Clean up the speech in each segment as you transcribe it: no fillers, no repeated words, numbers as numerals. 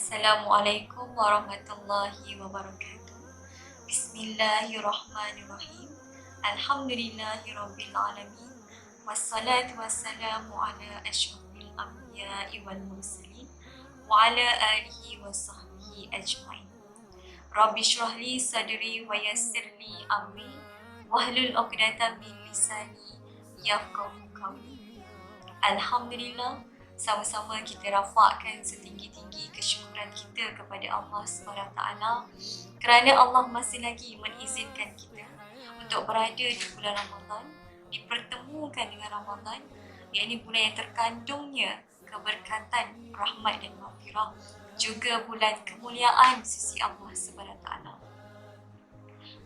Assalamualaikum warahmatullahi wabarakatuh. Bismillahirrahmanirrahim. Alhamdulillahirabbil alamin. Wassalatu wassalamu ala asyrafil anbiya'i wal mursalin wa ala alihi wa sahbihi ajmain. Rabbi shrah li sadri wa yassir li amri wahlul 'uqdatam min lisani yafqahu qawli. Alhamdulillah, sama-sama kita rafakkan setinggi-tinggi kesyukuran kita kepada Allah SWT kerana Allah masih lagi mengizinkan kita untuk berada di bulan Ramadan, dipertemukan dengan Ramadan, iaitu bulan yang terkandungnya keberkatan, rahmat dan maghfirah, juga bulan kemuliaan sisi Allah SWT.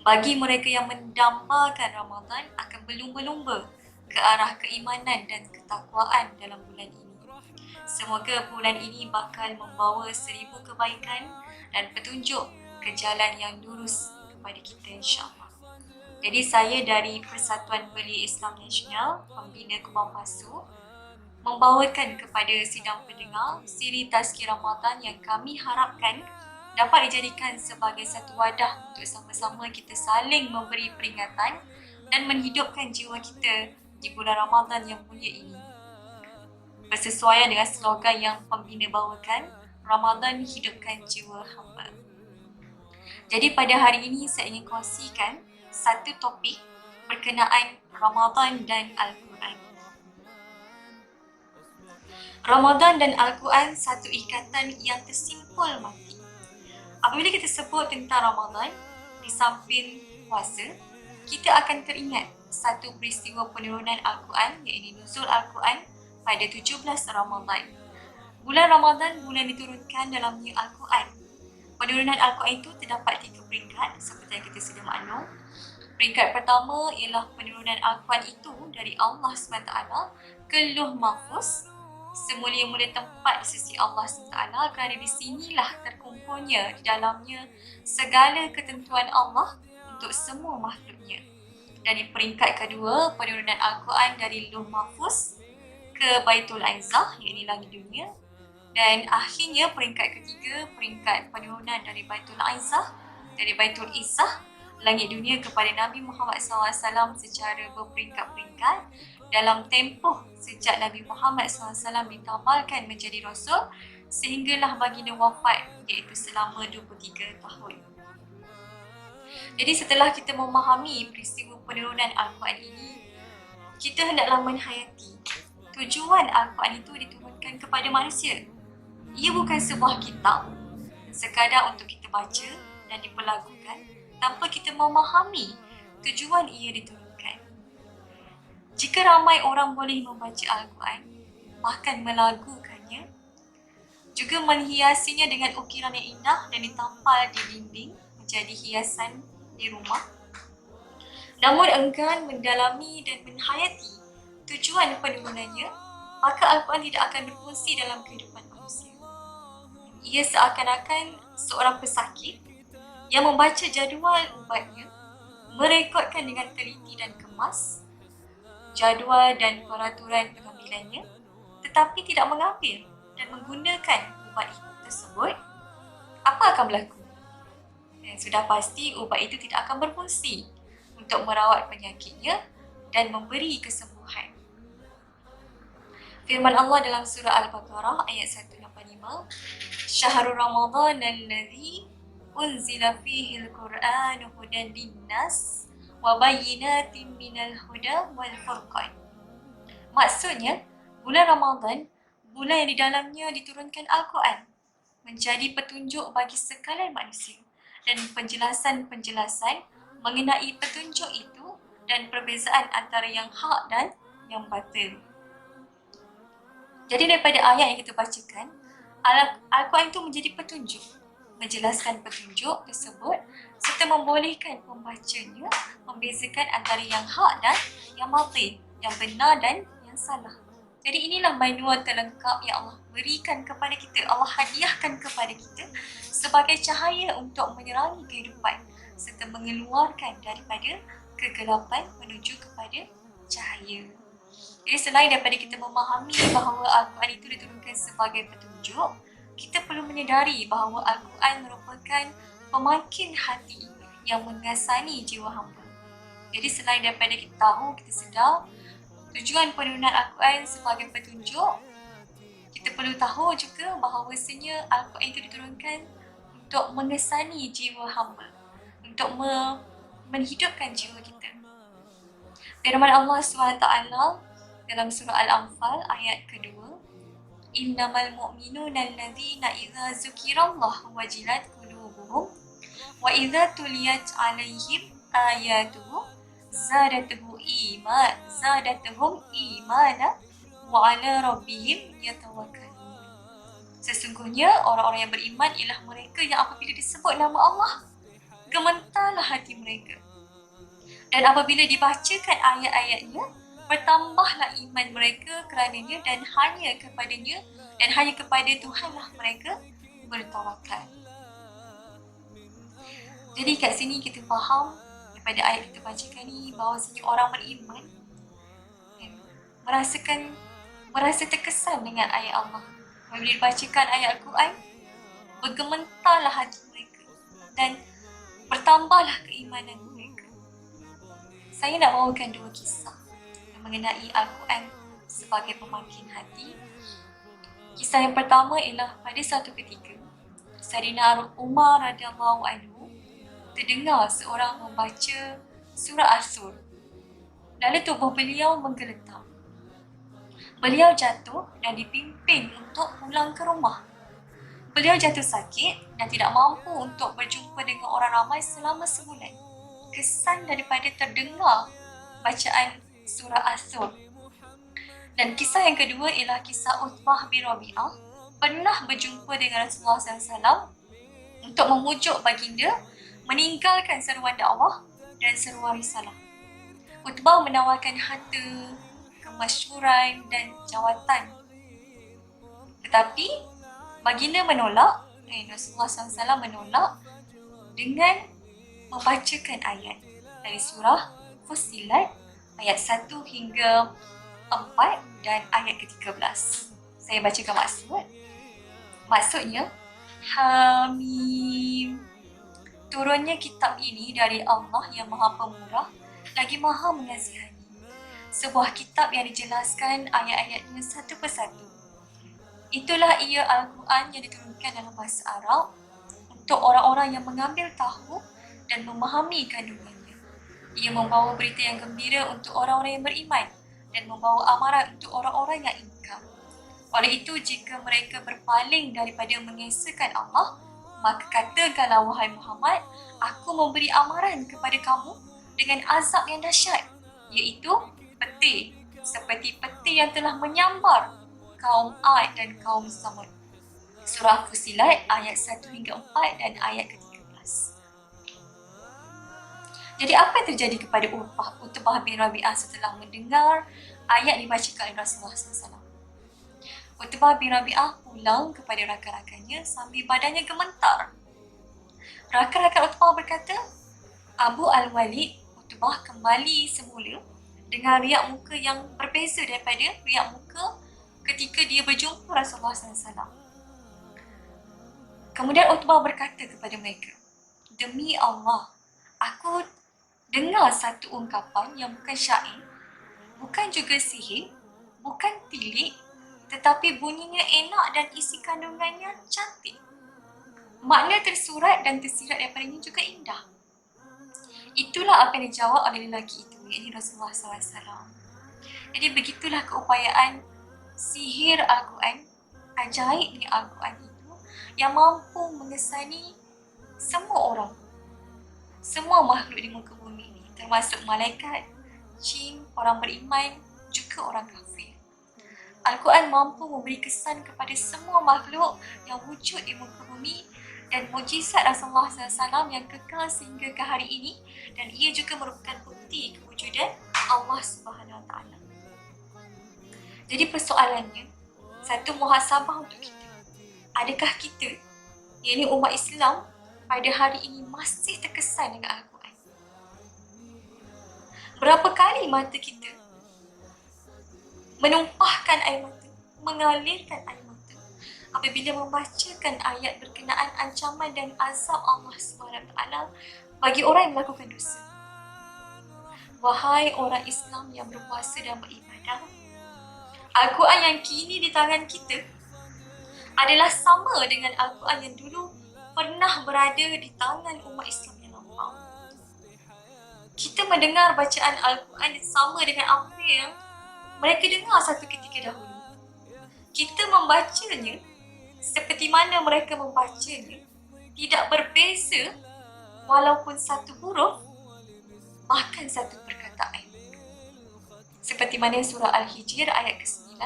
Bagi mereka yang mendambakan Ramadan akan berlumba-lumba ke arah keimanan dan ketakwaan dalam bulan ini. Semoga bulan ini bakal membawa 1000 kebaikan dan petunjuk ke jalan yang lurus kepada kita insya-Allah. Jadi saya dari Persatuan Belia Islam Nasional, Pembina Kubang Pasu, membawakan kepada sidang pendengar siri Tazkir Ramadan yang kami harapkan dapat dijadikan sebagai satu wadah untuk sama-sama kita saling memberi peringatan dan menghidupkan jiwa kita di bulan Ramadan yang mulia ini. Bersesuaian dengan slogan yang pembina bawakan, Ramadan hidupkan jiwa hamba. Jadi pada hari ini saya ingin kongsikan satu topik berkenaan Ramadan dan Al-Quran. Ramadan dan Al-Quran satu ikatan yang tersimpul mati. Apabila kita sebut tentang Ramadan, di samping puasa, kita akan teringat satu peristiwa penurunan Al-Quran, iaitu nuzul Al-Quran pada 17 Ramadan. Bulan Ramadan bulan diturunkan dalamnya Al-Quran. Penurunan Al-Quran itu terdapat 3 peringkat seperti yang kita sudah maklum. Peringkat pertama ialah penurunan Al-Quran itu dari Allah SWT ke Lauh Mahfuz, semulia-mulia tempat di sisi Allah SWT, kerana di sinilah terkumpulnya di dalamnya segala ketentuan Allah untuk semua makhluknya. Dan di peringkat kedua, penurunan Al-Quran dari Lauh Mahfuz ke Baitul Izzah, iaitu langit dunia. Dan akhirnya peringkat ketiga, peringkat penurunan dari Baitul Izzah, langit dunia kepada Nabi Muhammad SAW secara berperingkat-peringkat dalam tempoh sejak Nabi Muhammad SAW ditabalkan menjadi Rasul sehinggalah baginda wafat, iaitu selama 23 tahun. Jadi setelah kita memahami peristiwa penurunan Al-Quran ini, kita hendaklah menghayati tujuan Al-Quran itu diturunkan kepada manusia. Ia bukan sebuah kitab sekadar untuk kita baca dan diperlagukan tanpa kita memahami tujuan ia diturunkan. Jika ramai orang boleh membaca Al-Quran, bahkan melagukannya, juga menghiasinya dengan ukiran yang indah dan ditampal di dinding menjadi hiasan di rumah, namun enggan mendalami dan menghayati tujuan penurunannya, maka Al-Quran tidak akan berfungsi dalam kehidupan manusia. Ia seakan-akan seorang pesakit yang membaca jadual ubatnya, merekodkan dengan teliti dan kemas jadual dan peraturan pengambilannya, tetapi tidak mengambil dan menggunakan ubat tersebut, apa akan berlaku? Sudah pasti ubat itu tidak akan berfungsi untuk merawat penyakitnya dan memberi kesembuhan. Firman Allah dalam surah Al-Baqarah ayat 185, Syahrul Ramadan alladzi unzila fihi al-Qur'anu hudan linnas wa bayyinatin minal huda wal furqan. Maksudnya, bulan Ramadan, bulan yang di dalamnya diturunkan Al-Quran, menjadi petunjuk bagi sekalian manusia dan penjelasan-penjelasan mengenai petunjuk itu dan perbezaan antara yang hak dan yang batil. Jadi daripada ayat yang kita bacakan, Al-Quran itu menjadi petunjuk, menjelaskan petunjuk tersebut serta membolehkan pembacanya membezakan antara yang hak dan yang batil, yang benar dan yang salah. Jadi inilah manual terlengkap yang Allah berikan kepada kita, Allah hadiahkan kepada kita sebagai cahaya untuk menerangi kehidupan serta mengeluarkan daripada kegelapan menuju kepada cahaya. Jadi selain daripada kita memahami bahawa Al-Quran itu diturunkan sebagai petunjuk, kita perlu menyedari bahawa Al-Quran merupakan pemakin hati yang mengasani jiwa hamba. Jadi selain daripada kita tahu, kita sedar tujuan penurunan Al-Quran sebagai petunjuk, kita perlu tahu juga bahawasanya Al-Quran itu diturunkan untuk mengesani jiwa hamba, untuk menghidupkan jiwa kita. Firman Allah SWT dalam surah Al-Anfal ayat kedua, Innamal mu'minuna alladzina idza dzukirallahu wajilat qulubuhum wa idza tuliyat 'alaihim ayatuhu zadatuhum imana wa 'ala rabbihim yatawakkalun. Sesungguhnya orang-orang yang beriman ialah mereka yang apabila disebut nama Allah, gementarlah hati mereka. Dan apabila dibacakan ayat-ayatnya, bertambahlah iman mereka kerananya dan hanya kepadanya dan hanya kepada Tuhanlah mereka bertawakal. Jadi kat sini kita faham daripada ayat kita bacakan ni bahawasanya orang beriman merasa terkesan dengan ayat Allah. Apabila dibacakan ayat Al-Quran, bergementarlah hati mereka dan bertambahlah keimanan mereka. Saya nak bawakan dua kisah mengenai Al-Quran sebagai pemakin hati. Kisah yang pertama ialah pada satu ketika Sayyidina Umar radhiyallahu anhu terdengar seorang membaca surah As-Sur. Lalu tubuh beliau menggeletar. Beliau jatuh dan dipimpin untuk pulang ke rumah. Beliau jatuh sakit dan tidak mampu untuk berjumpa dengan orang ramai selama sebulan. Kesan daripada terdengar bacaan surah As-Sur. Dan kisah yang kedua ialah kisah Utbah bin Rabi'ah pernah berjumpa dengan Rasulullah SAW untuk memujuk baginda meninggalkan seruan dakwah dan seruan risalah. Utbah menawarkan harta, kemasyhuran dan jawatan. Tetapi baginda menolak, Rasulullah SAW menolak dengan membacakan ayat dari surah Fussilat ayat 1 hingga 4 dan ayat ke-13. Saya bacakan maksud. Maksudnya, Hamim. Turunnya kitab ini dari Allah yang Maha Pemurah lagi Maha Mengasihani. Sebuah kitab yang dijelaskan ayat-ayatnya satu persatu. Itulah ia Al-Quran yang diturunkan dalam bahasa Arab untuk orang-orang yang mengambil tahu dan memahami kandungannya. Ia membawa berita yang gembira untuk orang-orang yang beriman dan membawa amaran untuk orang-orang yang ingkar. Oleh itu, jika mereka berpaling daripada mengesahkan Allah, maka katakanlah wahai Muhammad, aku memberi amaran kepada kamu dengan azab yang dahsyat, iaitu peti, seperti peti yang telah menyambar kaum Ad dan kaum Samud. Surah Fussilat ayat 1 hingga 4 dan ayat ke-13. Jadi apa yang terjadi kepada Utbah bin Rabi'ah setelah mendengar ayat dibacakan oleh Rasulullah SAW? Utbah bin Rabi'ah pulang kepada rakan-rakannya sambil badannya gemetar. Rakan-rakan Utbah berkata, Abu Al-Walid Utbah kembali semula dengan riak muka yang berbeza daripada riak muka ketika dia berjumpa Rasulullah SAW. Kemudian Utbah berkata kepada mereka, demi Allah, aku dengar satu ungkapan yang bukan syair, bukan juga sihir, bukan tilik, tetapi bunyinya enak dan isi kandungannya cantik. Makna tersurat dan tersirat daripadanya juga indah. Itulah apa yang dijawab oleh lelaki itu, iaitu Rasulullah SAW. Jadi begitulah keupayaan sihir Al-Quran, ajaibnya Al-Quran itu yang mampu mengesani semua orang, semua makhluk di muka bumi ini, termasuk malaikat, jin, orang beriman, juga orang kafir. Al-Quran mampu memberi kesan kepada semua makhluk yang wujud di muka bumi dan mukjizat Rasulullah SAW yang kekal sehingga ke hari ini, dan ia juga merupakan bukti kewujudan Allah Subhanahu Wa Taala. Jadi persoalannya, satu muhasabah untuk kita. Adakah kita, yakni umat Islam, pada hari ini masih terkesan dengan Al-Quran? Berapa kali mata kita menumpahkan air mata, mengalirkan air mata apabila membacakan ayat berkenaan ancaman dan azab Allah SWT bagi orang yang melakukan dosa. Wahai orang Islam yang berpuasa dan beribadah, Al-Quran yang kini di tangan kita adalah sama dengan Al-Quran yang dulu pernah berada di tangan umat Islam yang lampau. Kita mendengar bacaan Al-Quran sama dengan apa yang mereka dengar satu ketika dahulu. Kita membacanya seperti mana mereka membacanya, tidak berbeza walaupun satu huruf, bahkan satu perkataan. Seperti mana surah Al-Hijr ayat ke-9,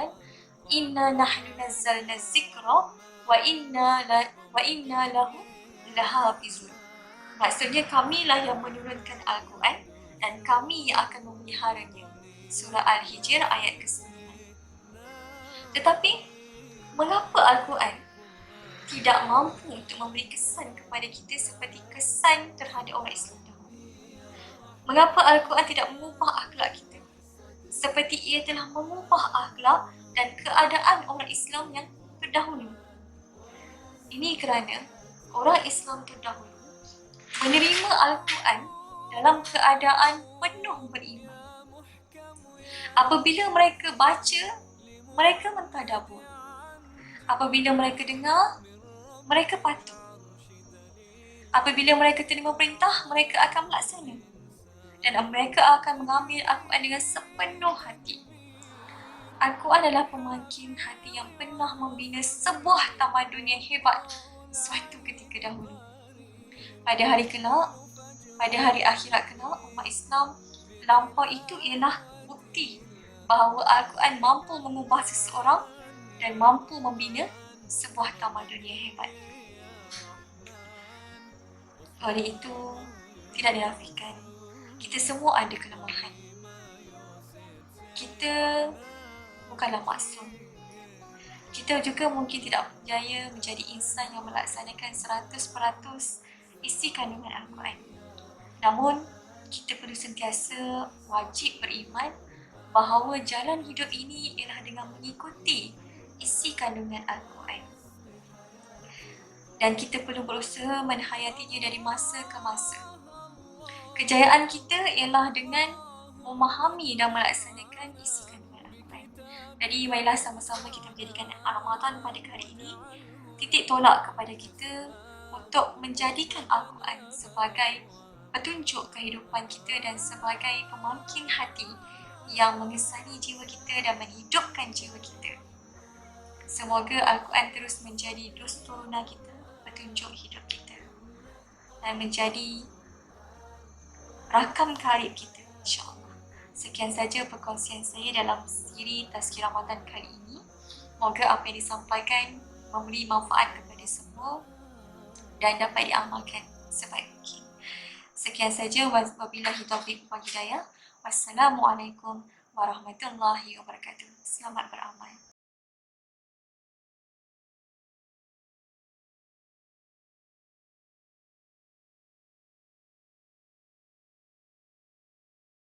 Inna nahnu nazzalna zikra wa inna lahu lahafizun. Maksudnya kamilah yang menurunkan Al-Quran dan kami yang akan memeliharanya. Surah Al-Hijr ayat ke-9. Tetapi mengapa Al-Quran tidak mampu untuk memberi kesan kepada kita seperti kesan terhadap orang Islam dahulu? Mengapa Al-Quran tidak mengubah akhlak kita seperti ia telah mengubah akhlak dan keadaan orang Islam yang terdahulu? Ini kerana orang Islam terdahulu menerima Al-Quran dalam keadaan penuh beriman. Apabila mereka baca, mereka mentadabbur. Apabila mereka dengar, mereka patuh. Apabila mereka terima perintah, mereka akan melaksana. Dan mereka akan mengambil Al-Quran dengan sepenuh hati. Al-Quran adalah pemangkin hati yang pernah membina sebuah tamadun yang hebat suatu ketika dahulu. Pada hari kelak, pada hari akhirat kelak, umat Islam lampau itu ialah bukti bahawa Al-Quran mampu mengubah seseorang dan mampu membina sebuah tamadun yang hebat. Oleh itu, tidak dinafikan, kita semua ada kelemahan. Kita bukanlah maksum. Kita juga mungkin tidak berjaya menjadi insan yang melaksanakan 100% isi kandungan Al-Quran. Namun, kita perlu sentiasa wajib beriman bahawa jalan hidup ini ialah dengan mengikuti isi kandungan Al-Quran. Dan kita perlu berusaha menhayatinya dari masa ke masa. Kejayaan kita ialah dengan memahami dan melaksanakan isi kandungan Al-Quran. Jadi, marilah sama-sama kita menjadikan Ramadan pada kali ini titik tolak kepada kita untuk menjadikan Al-Quran sebagai petunjuk kehidupan kita dan sebagai pemangkin hati yang mengesani jiwa kita dan menghidupkan jiwa kita. Semoga Al-Quran terus menjadi dusturuna kita, petunjuk hidup kita, dan menjadi rakam karib kita, insyaAllah. Sekian saja perkongsian saya dalam siri Tazkirah Ramadan kali ini. Moga apa yang disampaikan memberi manfaat kepada semua dan dapat diamalkan sebaik mungkin. Sekian saja, wabillahi taufiq wal hidayah. Wassalamualaikum warahmatullahi wabarakatuh. Selamat beramal.